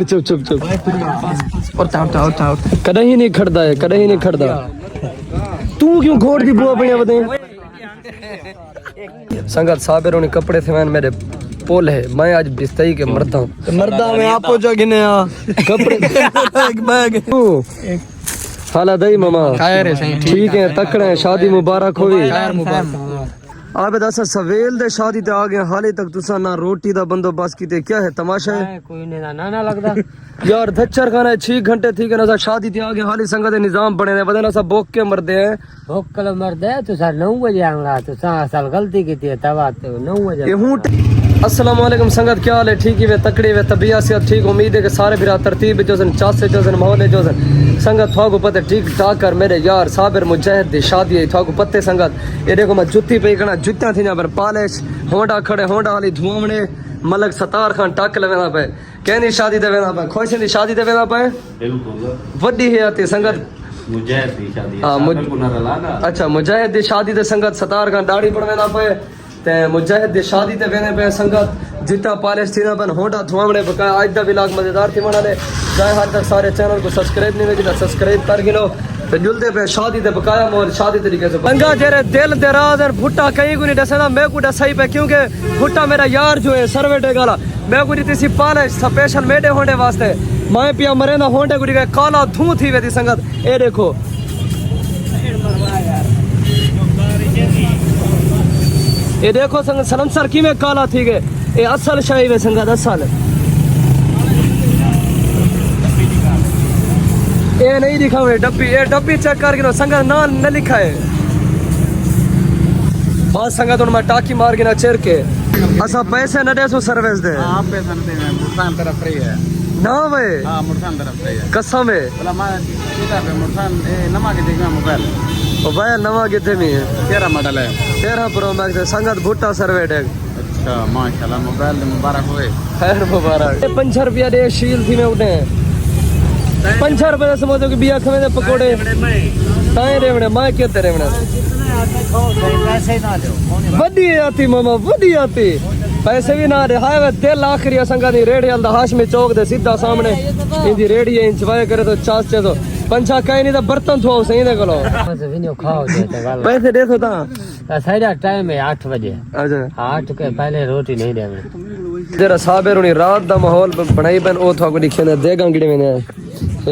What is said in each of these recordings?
चुप चुप चुप कदे ही नहीं खड़दा है, कदे ही नहीं खड़दा। तू क्यों घोड़ दी बुआ बने बते संगत साबिर ने कपड़े थे मेरे पोल है। मैं आज बिस्तई के मरदा हूँ, मरदा में आपो जो गिने कपड़े एक बैग हाला दई मामा ठीक है तकड़े हैं। शादी मुबारक होगी आप दस सवेल दे शादी ते आ गए हाले तक तुसा ना रोटी दा बंदोबस्त कीते क्या है तमाशा है कोई ने ना लगदा यार धच्चर खाना 6 घंटे थी ना शादी ते आ गए हाले संगत निजाम बने ने बदना सब भूख के मरदे हैं भूख कल मरदे तो सर 9 बजे आंगला तो साल गलती की थी तवा तो 9 बजे ये हूं। अस्सलाम वालेकुम संगत क्या हाल है ठीक ही वे तकड़ी वे तबियत से ठीक उम्मीद है कि सारे बिरा तरतीब जोसन चास से जोसन माहौल जोसन संगत थाको पते ठीक ठाक कर मेरे यार साबिर मुजाहिद दी शादी है थाको पत्ते संगत ये देखो मैं जुत्ती पे कना जुत्ता थी ना पर पालिश होंडा खड़े होंडा वाली धुआवणे मलक सतार खान टक लेवेना पे कहनी शादी दे वेना पे खुश दी शादी दे वेना पे बिल्कुल वड्डी है आती संगत मुजाहिद दी शादी हां अच्छा मुजाहिद दी शादी दे संगत सतार खान दाढ़ी पड़वेना पे ते मुजाहिद दी शादी ते वेने पे संगत जिता पालिश थी ना बन होंडा धुआवणे बका आज दा व्लॉग मजेदार थी मना ले जाए हाल तक सारे चैनल को सब्सक्राइब नहीं वेगी सब्सक्राइब कर गिनो ते जुलदे पे शादी ते बकाया मोर शादी तरीके से बंगा जेरे दिल दे राज और भुट्टा कहीं को नहीं दसना मैं को दसाई पे क्योंकि भुट्टा मेरा यार जो है सरवेटे गाला मैं को दी सी पालिश स्पेशल मेडे होंडे वास्ते मैं पिया मरे ना होंडे को दी काला धू थी वेदी संगत ए देखो ये देखो संगत सलमसर की में काला थी गए ये असल शाही वे संगत असल ये नहीं दिखा हुए डब्बी ये डब्बी चेक करके संगत ना न लिखा है बस संगत उनमें टाकी मार के ना चेर के असा पैसे न दे सो सर्विस दे आप पैसा न दे मुर्सान तरफ फ्री है ना वे हां मुर्सान तरफ फ्री है कसम है बोला मैं सीधा पे मुर्सान ए नमा के देखना मोबाइल नवा कितने में है 13 मॉडल है 13 प्रो मैक्स है संगत भुट्टा सर्वेट है अच्छा माशाल्लाह मोबाइल मुबारक होए खैर मुबारक 5 रुपया दे शील थी में उठे 5 रुपया समझो कि बिया खवे दे पकोड़े ताए रेवणे मैं केते रेवणे पैसे ना दो वडी आती मामा वडी आती पैसे भी ना दे हाय वे दिल आखिरी संगत दी रेड़ी अलदा हाशमी चौक दे सीधा सामने इंदी रेड़ी है इंचवाए करे तो चास चे तो पंचा कहीं नहीं तो बर्तन धोओ सही दे गलो खाओ पैसे दे तो ता साइडा टाइम है 8 बजे अच्छा 8 के पहले रोटी नहीं देवे तेरा साबिर उनी रात दा माहौल बनाई बन ओ था को लिखे ने दे गंगड़ी में ने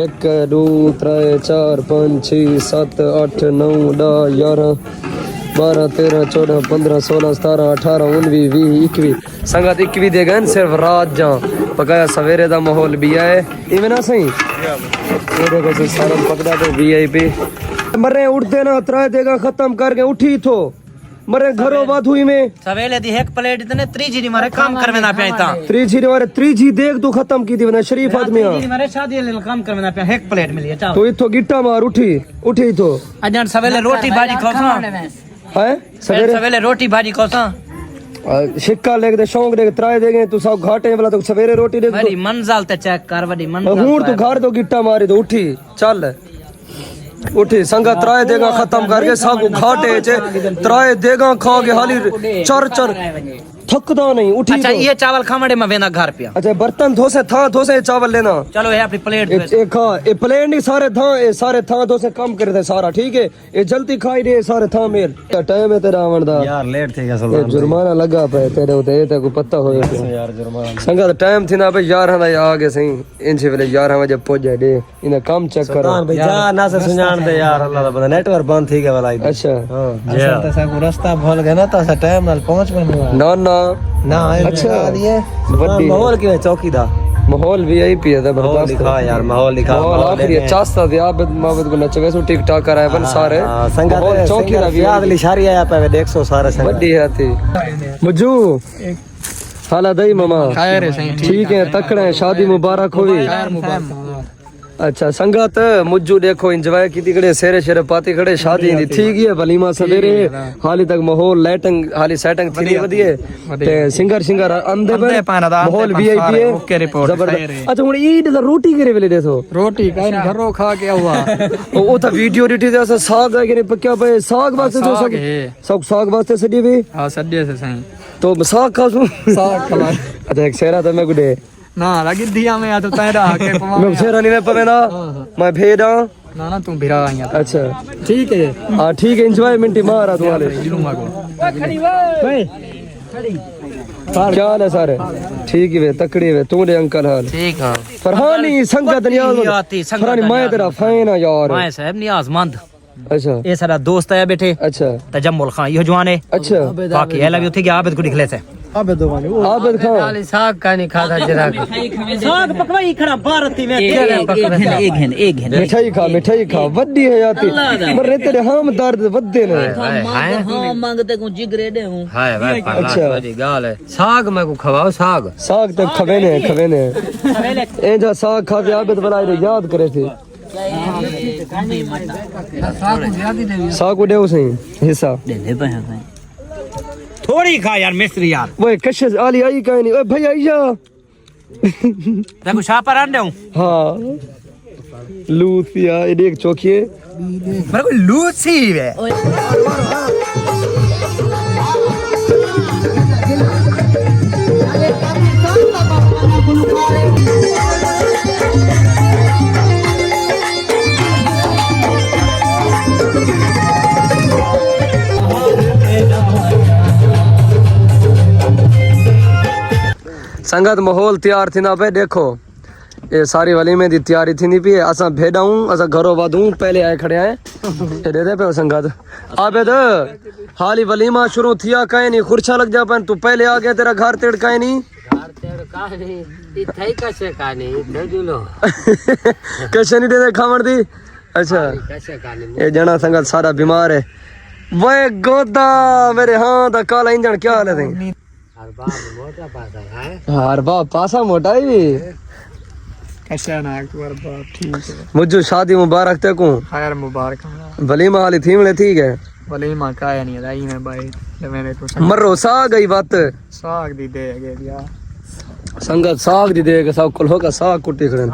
1 2 3 4 5 6 7 8 9 10 11 12 13 14 15 16 17 18 19 20 21 संगत 21 दे गन सिर्फ रात जा पकाया सवेरे दा माहौल भी है इवें ना सही ये देखो से सारा पकड़ा तो वीआईपी मरे उठते ना त्रा देगा खत्म करके उठी थो मरे घरों बात हुई में सवेले दी एक प्लेट इतने 3G मारे काम करवे ना पे ता 3G मारे 3G देख तू खत्म की थी ना शरीफ आदमी 3G मारे शादी ले काम करवे ना पे एक प्लेट मिली है तो इथो गिट्टा मार उठी तो अजन सवेले रोटी भाजी खासा है सवेले रोटी भाजी खासा शिक्का लेके दे शौक देके त्राए देगे तू सब घाटे वाला तो सवेरे रोटी दे बड़ी मंजिल ते चेक कर बड़ी मंजिल हूं तू घर तो गिट्टा मारी तो उठी चल उठी संगा त्राए देगा खत्म करके सब घाटे चे त्राए देगा खा के हाली चर थकदा नहीं उठी अच्छा ये चावल खामड़े में वेना घर पे अच्छा बर्तन धोसे चावल लेना चलो ये अपनी प्लेट ए खा ए प्लेट नहीं सारे था धोसे कम कर दे सारा ठीक है ये जल्दी खाई दे सारे था मेर टाइम है तेरा आवन दा यार लेट थी गया जुर्माना लगा पे तेरे उते ते को पता होए यार जुर्माना संगा टाइम थी ना भाई 11 दा आ गए सही इंचे वेले 11 बजे पहुंच जाए दे इने काम चेक कर भाई जा ना से सुनान दे यार अल्लाह दा बंदा नेटवर्क बंद थी गया वाला अच्छा हां तो सा रास्ता भूल गया ना तो सा टाइम नाल पहुंच में ना अच्छा माहौल की चौकी दा माहौल वीआईपी है जबरदस्त दिखा यार माहौल दिखा माहौल आखिरी चास्ता दे आबद माबद को नचवे सो ठीक ठाक कराए बन सारे संगत चौकी दा याद लिशारी आया पे देखो सारे संगत बड़ी आती मुजू हाला दई मामा खैर है सही ठीक है तकड़े शादी मुबारक होगी अच्छा संगत मुझू देखो एंजॉय की तिकड़े सेरे शेरे पाती खड़े शादी दी ठीक है वलीमा सवेरे हाली तक माहौल लाइटिंग हाली सेटिंग थी वदिए ते सिंगर अंदे माहौल वीआईपी है ओके रिपोर्ट जबरदस्त अच्छा हुन ईद दा रोटी करे वेले देसो रोटी काई घरो खा के हुआ ओ ता वीडियो डिटी दा साग है के पक्का पे साग वास्ते जो सब साग वास्ते सडी भी हां सड्डे से सही तो साग खासू साग खला अच्छा एक सेरा तो मैं गुडे ना लगी दिया में आ तो तेरा के पवा मैं सेरा नहीं मैं पवे ना मैं भेड़ा ना तू भिरा आया अच्छा ठीक है हां ठीक है एंजॉयमेंट ही मारा तुम्हारे क्या हाल है सारे ठीक है तकड़ी वे तू दे अंकल हाल ठीक है फरहानी संगत नियाज फरहानी मैं तेरा फैन है यार मैं साहब नियाजमंद अच्छा ये सारा दोस्त है बैठे अच्छा तजम्मुल खान यो जवान है अच्छा बाकी है लव थे कि आबिद को दिखले से आबिद खान खाली साग का नहीं खाता जरा साग पकवाई खड़ा भारती में एक है मिठाई खा वड्डी है याती मरे तेरे हम दर्द वद्दे ने हां मांगते को जिगरे दे हूं हाय भाई अच्छा बड़ी गाल है साग मैं को खवाओ साग तक खवे ने ए जा साग खा के आबिद बनाए याद करे थे साग को देव सही हिस्सा थोड़ी खा यार मिस्त्री यार वो कशिश आली आई कहीं नहीं ओए भाई आइया देखो शाह पर आंदे हूं हाँ लूसिया ये देख चौकिए मेरे को लूसी है संगत माहौल तैयार थी ना पे देखो ये सारी वलीमे दी तैयारी थी नहीं पी असा भेड़ाऊं असा घरों वादूं पहले आए खड़े आए ये दे पे संगत आबे तो हाली वलीमा शुरू थिया कहीं नहीं खुर्चा लग जा पन तू पहले आ गया तेरा घर तेड़ कहीं नहीं कैसे नहीं दे खावण दी अच्छा ये जना संगत सारा बीमार है वो गोदा मेरे हाँ दा काला इंजन क्या हाल है हर बाप पासा मोटा ही कैसा ना एक बार बात ठीक है मुझे शादी मुबारक ते को खैर मुबारक वलीमा वाली थी मिले ठीक है वलीमा का है नहीं रही मैं भाई जब मैंने को मरो साग गई बात साग दी दे गए यार संगत साग दी देगा सब कुल होगा साग कुटी खड़न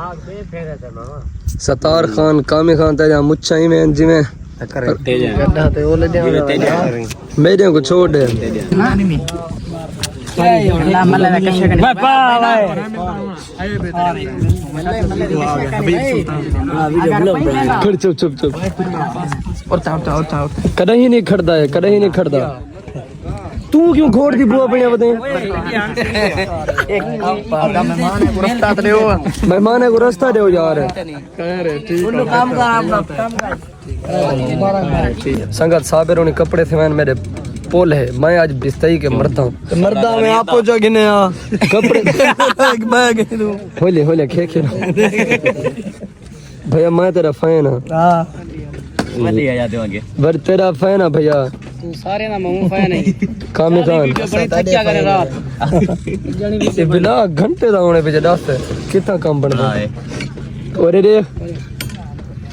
सतार खान कामी खान तेजा मुच्छा ही में जी में गड्ढा ते ओले दे मेरे को छोड़ दे चुप चुप चुप कदा ही नहीं खड़दा है कदा ही नहीं खड़दा तू क्यों घोड़ दी बुआ बने बते मेहमान को रास्ता दो यार संगत साबिर ने कपड़े थे मेरे पोल है मैं आज बिस्तई के मरता हूँ मर्दा में आपो जो गिने आ कपड़े एक बैग है तू होले खे भैया मैं तेरा फैन है हां मत आ जाते आगे बर तेरा फैन है भैया तू सारे ना मैं फैन है कामी खान बड़ी थक्या करे रात ये बिना घंटे दा होने पे जदास कितना काम बनदा और रे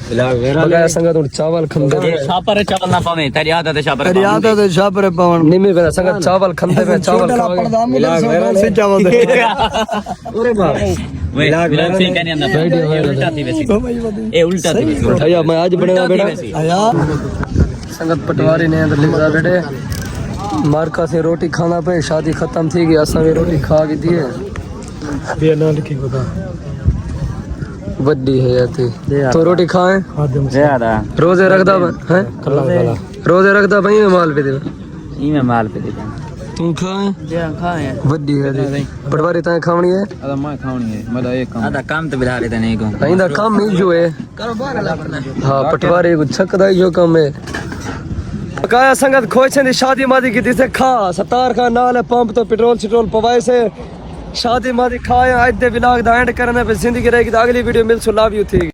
बगाया संगत उन चावल खंदे शापर चावल ना पावे तेरी आदत है शापर तेरी आदत है शापर पावन निमे बना संगत चावल खंदे में चावल खावे से चावल दे अरे बाप विलाग से कहने अंदर उल्टा थी वैसे ए उल्टा थी वैसे भैया मैं आज बनेगा बेटा आया संगत पटवारी ने अंदर लिखा बेटे मारका से रोटी खाना पे शादी खत्म थी गई असा भी रोटी खा के दिए बे ना लिखी बता बड्डी है याती तो रोटी खाएं ज्यादा रोजे रखदा हैं रोजे रखदा भाई मैं माल पे दे ई में माल पे दे तू खाएं जे खाए बड्डी है पटवारी ताए खावणी है अदा मैं खावनी है मदा एक काम आधा काम तो बिला लेते नहीं को आइंदा काम नहीं जो है करो बार अपना हां पटवारी को छकदा जो काम है काया संगत खोचे दी शादी मादी की दिसे खा सतार का नाल है पंप तो पेट्रोल पवाए से शादी मादी खाया आज दे विलाग दा एंड करने पे जिंदगी रहेगी तो अगली video mill so love you थी।